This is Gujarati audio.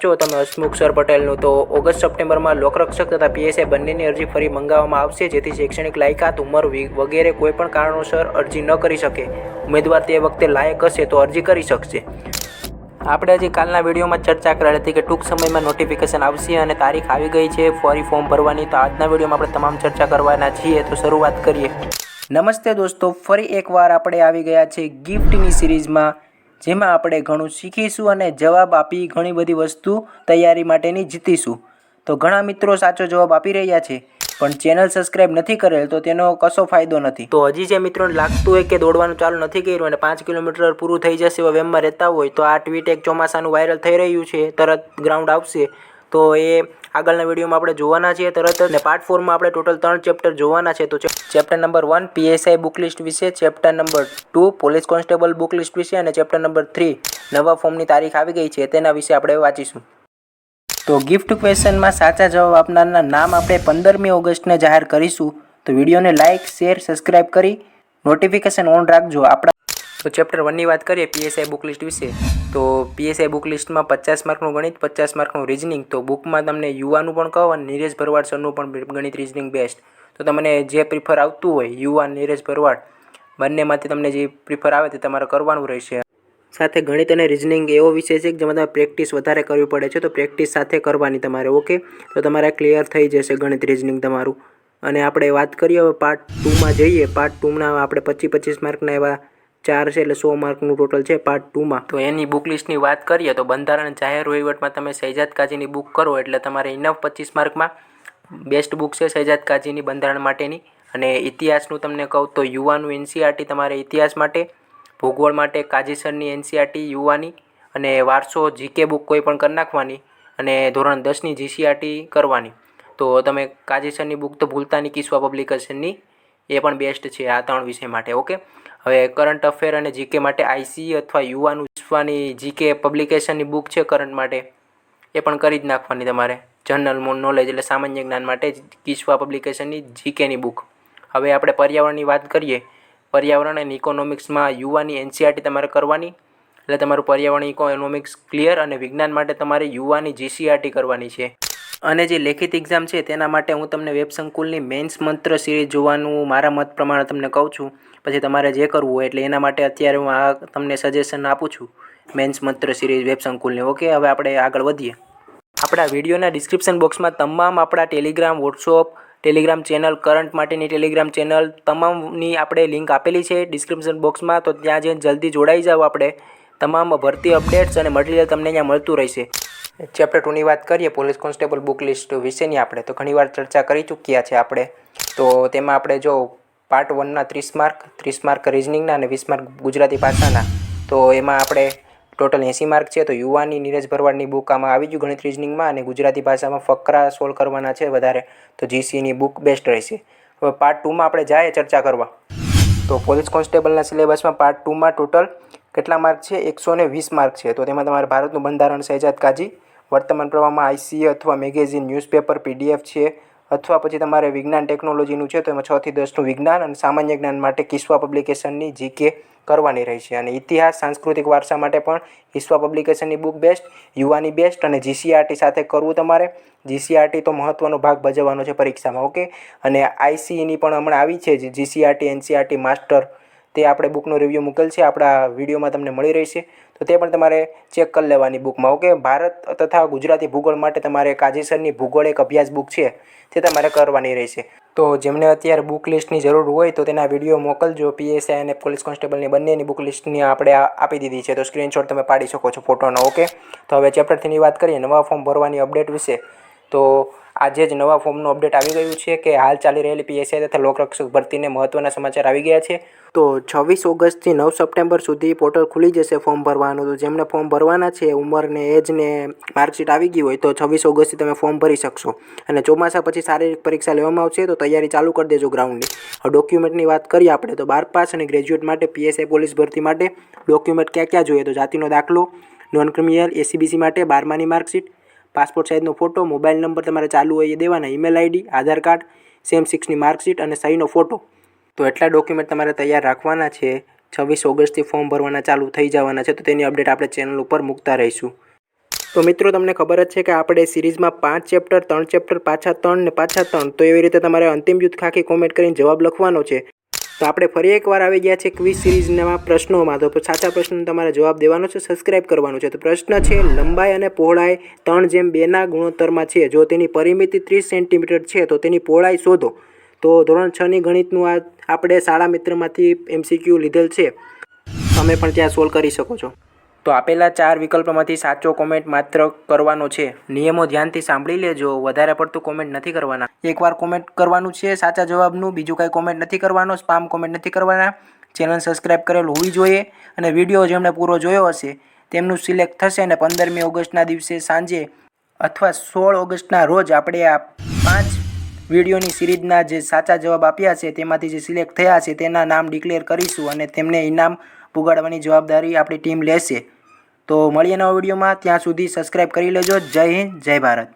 જો તમે હસમુખ સર પટેલનું તો ઓગસ્ટ સપ્ટેમ્બરમાં લોકરક્ષક તથા પીએસઆઈ બંનેની અરજી ફરી મંગાવવામાં આવશે, જેથી શૈક્ષણિક લાયકાત, ઉંમર વગેરે કોઈપણ કારણોસર અરજી ન કરી શકે. ઉમેદવાર તે વખતે લાયક હશે તો અરજી કરી શકશે. આપણે હજી કાલના વિડીયોમાં ચર્ચા કરેલી હતી કે ટૂંક સમયમાં નોટિફિકેશન આવશે અને તારીખ આવી ગઈ છે ફરી ફોર્મ ભરવાની. તો આજના વિડીયોમાં આપણે તમામ ચર્ચા કરવાના છીએ. તો શરૂઆત કરીએ. નમસ્તે દોસ્તો, ફરી એકવાર આપણે આવી ગયા છે ગિફ્ટની સિરીઝમાં, જેમાં આપણે ઘણું શીખીશું અને જવાબ આપી ઘણી બધી વસ્તુ તૈયારી માટેની જીતીશું. તો ઘણા મિત્રો સાચો જવાબ આપી રહ્યા છે, પણ ચેનલ સબસ્ક્રાઈબ નથી કરેલ તો તેનો કશો ફાયદો નથી. તો હજી જે મિત્રોને લાગતું હોય કે દોડવાનું ચાલુ નથી કર્યું અને 5 કિલોમીટર પૂરું થઈ જશે એવા વેમમાં રહેતા હોય, તો આ ટ્વીટ એક ચોમાસાનું વાયરલ થઈ રહ્યું છે, તરત ગ્રાઉન્ડ આવશે. તો એ આગળના વિડીયોમાં આપણે જોવાના છીએ તરત જ. ને પાર્ટ 4માં આપણે ટોટલ 3 ચેપ્ટર જોવાના છે. તો chapter number 1 PSI book list વિશે, chapter number 2 police constable book list વિશે અને ચેપ્ટર નંબર 3 નવા ફોર્મની તારીખ આવી ગઈ છે તેના વિશે આપણે વાંચીશું. તો ગિફ્ટ ક્વેશ્ચનમાં સાચા જવાબ આપનારના નામ આપણે 15મી ઓગસ્ટને જાહેર કરીશું. તો વિડીયોને લાઇક, શેર, સબસ્ક્રાઈબ કરી નોટિફિકેશન ઓન રાખજો. તો ચેપ્ટર 1ની વાત કરીએ પીએસઆઈ બુક લિસ્ટ વિશે. તો પીએસઆઈ બુક લિસ્ટમાં 50 માર્કનું ગણિત, 50 માર્કનું રીઝનિંગ. તો બુકમાં તમને યુવાનું પણ કહો અને નીરજ ભરવાડ સરનું પણ ગણિત રીઝનિંગ બેસ્ટ. તો તમને જે પ્રિફર આવતું હોય, યુવાન, નીરજ ભરવાડ, બંનેમાંથી તમને જે પ્રિફર આવે તે તમારે કરવાનું રહેશે. સાથે ગણિત અને રીઝનિંગ એવો વિષય છે કે જેમાં તમારે પ્રેક્ટિસ વધારે કરવી પડે છે, તો પ્રેક્ટિસ સાથે કરવાની તમારે. ઓકે, તો તમારે ક્લિયર થઈ જશે ગણિત રીઝનિંગ તમારું. અને આપણે વાત કરીએ હવે પાર્ટ 2માં જઈએ. પાર્ટ 2ના આપણે 25-25 માર્કના એવા 4 છે, એટલે 100 માર્કનું ટોટલ છે પાર્ટ 2માં. તો એની બુક લિસ્ટની વાત કરીએ તો બંધારણ જાહેર વહીવટમાં તમે શહેજાદ કાજીની બુક કરો એટલે તમારે ઇનફ 25 માર્કમાં બેસ્ટ બુક છે શહેજાદ કાજીની બંધારણ માટેની. અને ઇતિહાસનું તમને કહું તો યુવાનું એનસીઆરટી તમારે ઇતિહાસ માટે, ભૂગોળ માટે કાજીસરની એનસીઆરટી યુવાની, અને વારસો જીકે બુક કોઈ પણ કરી નાખવાની, અને ધોરણ 10ની જીસીઆરટી કરવાની. તો તમે કાજીસરની બુક તો ભૂલતા નહીં, કિસ્વા પબ્લિકેશનની, એ પણ બેસ્ટ છે આ 3 વિષય માટે. ઓકે, હવે કરંટ અફેર અને જીકે માટે આઈસી અથવા યુવાનું વિશ્વની જીકે પબ્લિકેશનની બુક છે કરંટ માટે, એ પણ કરી જ નાખવાની તમારે. જનરલ નોલેજ એટલે સામાન્ય જ્ઞાન માટે કિસ્વા પબ્લિકેશનની જીકેની બુક. હવે આપણે પર્યાવરણની વાત કરીએ. પર્યાવરણ અને ઇકોનોમિક્સમાં યુવાની એનસીઆરટી તમારે કરવાની, એટલે તમારું પર્યાવરણ ઇકોનોમિક્સ ક્લિયર. અને વિજ્ઞાન માટે તમારે યુવાની જીસીઆરટી કરવાની છે. અને જે લેખિત એક્ઝામ છે તેના માટે હું તમને વેબ સંકુલની મેન્સ મંત્ર સિરીઝ જોવાનું મારા મત પ્રમાણે તમને કહું છું. પછી તમારે જે કરવું હોય એટલે એના માટે અત્યારે હું આ તમને સજેશન આપું છું, મેન્સ મંત્ર સિરીઝ વેબ સંકુલની. ઓકે, હવે આપણે આગળ વધીએ. આપણા વિડીયોના ડિસ્ક્રિપ્શન બોક્સમાં તમામ આપણા Telegram, WhatsApp, Telegram channel, current માટેની ટેલિગ્રામ ચેનલ તમામની આપણે લિંક આપેલી છે ડિસ્ક્રિપ્શન બોક્સમાં. તો ત્યાં જઈને જલ્દી જોડાઈ જાઓ. આપણે તમામ ભરતી અપડેટ્સ અને મટીરિયલ તમને અહીંયા મળતું રહેશે. ચેપ્ટર 2ની વાત કરીએ પોલીસ કોન્સ્ટેબલ બુક લિસ્ટ વિશેની. આપણે તો ઘણીવાર ચર્ચા કરી ચૂક્યા છે આપણે. તો તેમાં આપણે જો પાર્ટ 1ના 30 માર્ક, 30 માર્ક રીઝનિંગના અને 20 માર્ક ગુજરાતી ભાષાના. તો એમાં આપણે ટોટલ 80 માર્ક છે. તો યુવાની નીરજ ભરવાડની બુક આમાં આવી ગયું ગણિત રીઝનિંગમાં, અને ગુજરાતી ભાષામાં ફકરા સોલ્વ કરવાના છે વધારે, તો જીસીની બુક બેસ્ટ રહેશે. હવે પાર્ટ 2માં આપણે જાય ચર્ચા કરવા. તો પોલીસ કોન્સ્ટેબલના સિલેબસમાં પાર્ટ 2માં ટોટલ કેટલા માર્ક છે? 120 માર્ક છે. તો તેમાં તમારે ભારતનું બંધારણ શહેજાદ કાજી, વર્તમાન પ્રવાહમાં આઈસી અથવા મેગેઝિન, ન્યૂઝપેપર, પીડીએફ છે, અથવા પછી તમારે વિજ્ઞાન ટેકનોલોજીનું છે તો એમાં 6 થી 10નું વિજ્ઞાન, અને સામાન્ય જ્ઞાન માટે કિસ્વા પબ્લિકેશનની જીકે કરવાની રહેશે. અને ઇતિહાસ, સાંસ્કૃતિક વારસા માટે પણ કિસ્વા પબ્લિકેશનની બુક બેસ્ટ, યુવાની બેસ્ટ, અને જીસીઆરટી સાથે કરવું તમારે. જીસીઆરટી તો મહત્ત્વનો ભાગ ભજવવાનો છે પરીક્ષામાં. ઓકે, અને આઈસીની પણ હમણાં આવી છે જીસીઆરટી, એનસીઆરટી માસ્ટર, તે આપણે બુકનો રિવ્યૂ મૂકેલ છે આપણા વિડીયોમાં, તમને મળી રહેશે. તો તે પણ તમારે ચેક કરી લેવાની બુકમાં. ઓકે, ભારત તથા ગુજરાતી ભૂગોળ માટે તમારે કાજીસરની ભૂગોળ એક અભ્યાસ બુક છે તે તમારે કરવાની રહેશે. તો જેમને અત્યારે બુક લિસ્ટની જરૂર હોય તો તેના વિડીયો મોકલજો. પીએસઆઈ અને પોલીસ કોન્સ્ટેબલની બંનેની બુક લિસ્ટની આપણે આપી દીધી છે, તો સ્ક્રીનશોટ તમે પાડી શકો છો ફોટોનો. ઓકે, તો હવે ચેપ્ટર 3ની વાત કરીએ નવા ફોર્મ ભરવાની અપડેટ વિશે. તો આજે જ નવા ફોર્મનું અપડેટ આવી ગયું છે કે હાલ ચાલી રહેલી પીએસઆઈ તથા લોકરક્ષક ભરતીને મહત્ત્વના સમાચાર આવી ગયા છે. તો 26 ઓગસ્ટથી 9 સપ્ટેમ્બર સુધી પોર્ટલ ખુલી જશે ફોર્મ ભરવાનું. તો જેમને ફોર્મ ભરવાના છે, ઉંમરને, એજને માર્કશીટ આવી ગઈ હોય તો 26 ઓગસ્ટથી તમે ફોર્મ ભરી શકશો. અને ચોમાસા પછી શારીરિક પરીક્ષા લેવામાં આવશે, તો તૈયારી ચાલુ કરી દેજો ગ્રાઉન્ડની. હવે ડોક્યુમેન્ટની વાત કરીએ આપણે તો 12 પાસ અને ગ્રેજ્યુએટ માટે પીએસઆઈ પોલીસ ભરતી માટે ડોક્યુમેન્ટ ક્યાં ક્યાં જોઈએ? તો જાતિનો દાખલો, નોન ક્રિમિનલ, એસીબીસી માટે 12માની માર્કશીટ, પાસપોર્ટ સાઇઝનો ફોટો, મોબાઈલ નંબર તમારે ચાલુ હોય એ દેવાના, email ID, Aadhaar card, sem 6ની માર્કશીટ અને સહીનો ફોટો. તો એટલા ડોક્યુમેન્ટ તમારે તૈયાર રાખવાના છે. 26 ઓગસ્ટથી ફોર્મ ભરવાના ચાલુ થઈ જવાના છે, તો તેની અપડેટ આપણે ચેનલ ઉપર મૂકતા રહીશું. તો મિત્રો તમને ખબર જ છે કે આપણે સિરીઝમાં 5 ચેપ્ટર 3 ચેપ્ટર પાછા 3 ને પાછા 3 તો એવી રીતે તમારે અંતિમ યુદ્ધ ખાખી કોમેન્ટ કરીને જવાબ લખવાનો છે. તો આપણે ફરી એકવાર આવી ગયા છે ક્વિઝ સિરીઝના પ્રશ્નોમાં. તો સાચા પ્રશ્નનો તમારે જવાબ દેવાનો છે, સબસ્ક્રાઇબ કરવાનું છે. તો પ્રશ્ન છે, લંબાઈ અને પહોળાઈ 3:2 ગુણોત્તરમાં છે. જો તેની પરિમિતિ 30 સેન્ટીમીટર છે તો તેની પહોળાઈ શોધો. તો ધોરણ 6ની ગણિતનું આ આપણે શાળા મિત્રમાંથી MCQ લીધેલ છે. તમે પણ ત્યાં સોલ્વ કરી શકો છો. તો આપેલા 4 વિકલ્પોમાંથી સાચો કોમેન્ટ માત્ર કરવાનો છે. નિયમો ધ્યાનથી સાંભળી લેજો, વધારે પડતું કોમેન્ટ નથી કરવાના. એકવાર કોમેન્ટ કરવાનું છે સાચા જવાબનું, બીજું કાંઈ કોમેન્ટ નથી કરવાનો, સ્પામ કોમેન્ટ નથી કરવાના. ચેનલ સબસ્ક્રાઈબ કરેલ હોવી જોઈએ અને વિડીયો જેમણે પૂરો જોયો હશે તેમનું સિલેક્ટ થશે અને 15મી ઓગસ્ટના દિવસે સાંજે અથવા 16 ઓગસ્ટના રોજ આપણે આ 5 વિડીયોની સિરીઝના જે સાચા જવાબ આપ્યા છે તેમાંથી જે સિલેક્ટ થયા છે તેના નામ ડિક્લેર કરીશું અને તેમને ઇનામ પુગાડવાની જવાબદારી આપણી ટીમ લેશે. તો મળીએ નવા વિડીયોમાં. ત્યાં સુધી સબસ્ક્રાઈબ કરી લેજો. જય હિન્દ, જય ભારત.